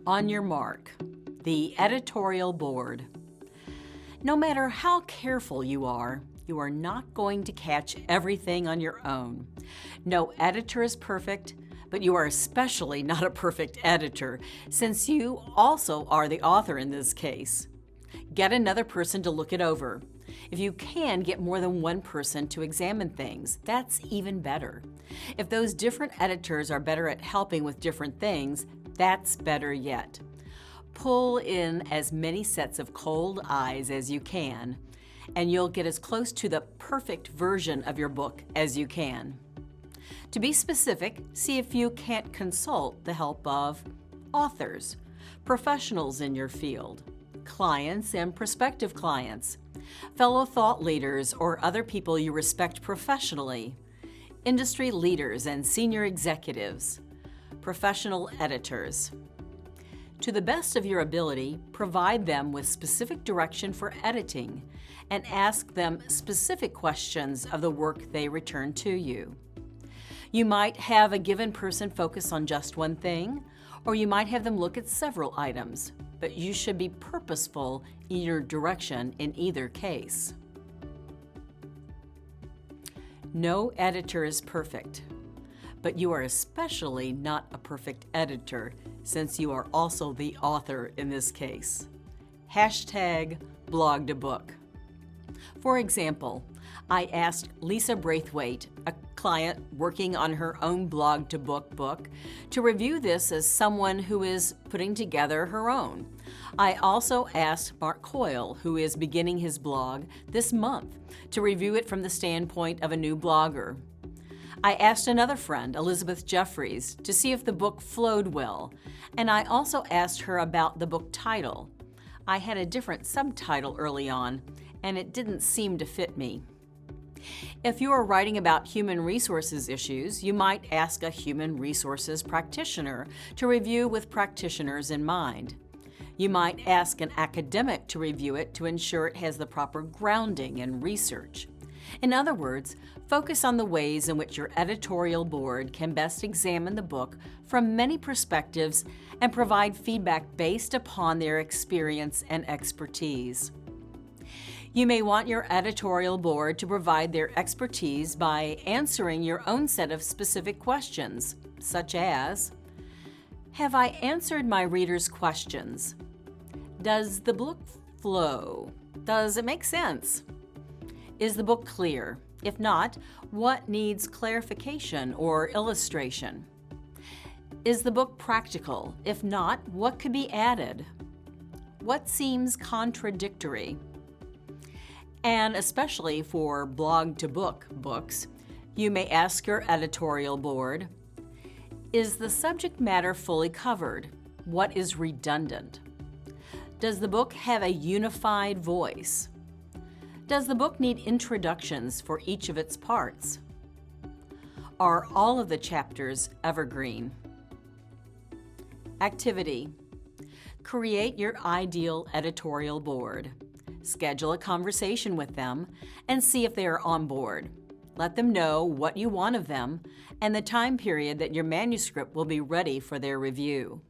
On your mark, the editorial board. No matter how careful you are not going to catch everything on your own. No editor is perfect, but you are especially not a perfect editor, since you also are the author in this case. Get another person to look it over. If you can get more than one person to examine things, that's even better. If those different editors are better at helping with different things, that's better yet. Pull in as many sets of cold eyes as you can, and you'll get as close to the perfect version of your book as you can. To be specific, see if you can't consult the help of authors, professionals in your field, clients and prospective clients, fellow thought leaders or other people you respect professionally, industry leaders and senior executives, professional editors. To the best of your ability, provide them with specific direction for editing and ask them specific questions of the work they return to you. You might have a given person focus on just one thing, or you might have them look at several items, but you should be purposeful in your direction in either case. No editor is perfect, but you are especially not a perfect editor since you are also the author in this case. #blog-to-book. For example, I asked Lisa Braithwaite, a client working on her own blog-to-book book, to review this as someone who is putting together her own. I also asked Mark Coyle, who is beginning his blog this month, to review it from the standpoint of a new blogger. I asked another friend, Elizabeth Jeffries, to see if the book flowed well, and I also asked her about the book title. I had a different subtitle early on, and it didn't seem to fit me. If you are writing about human resources issues, you might ask a human resources practitioner to review with practitioners in mind. You might ask an academic to review it to ensure it has the proper grounding and research. In other words, focus on the ways in which your editorial board can best examine the book from many perspectives and provide feedback based upon their experience and expertise. You may want your editorial board to provide their expertise by answering your own set of specific questions, such as, have I answered my readers' questions? Does the book flow? Does it make sense? Is the book clear? If not, what needs clarification or illustration? Is the book practical? If not, what could be added? What seems contradictory? And especially for blog-to-book books, you may ask your editorial board, is the subject matter fully covered? What is redundant? Does the book have a unified voice? Does the book need introductions for each of its parts? Are all of the chapters evergreen? Activity. Create your ideal editorial board. Schedule a conversation with them and see if they are on board. Let them know what you want of them and the time period that your manuscript will be ready for their review.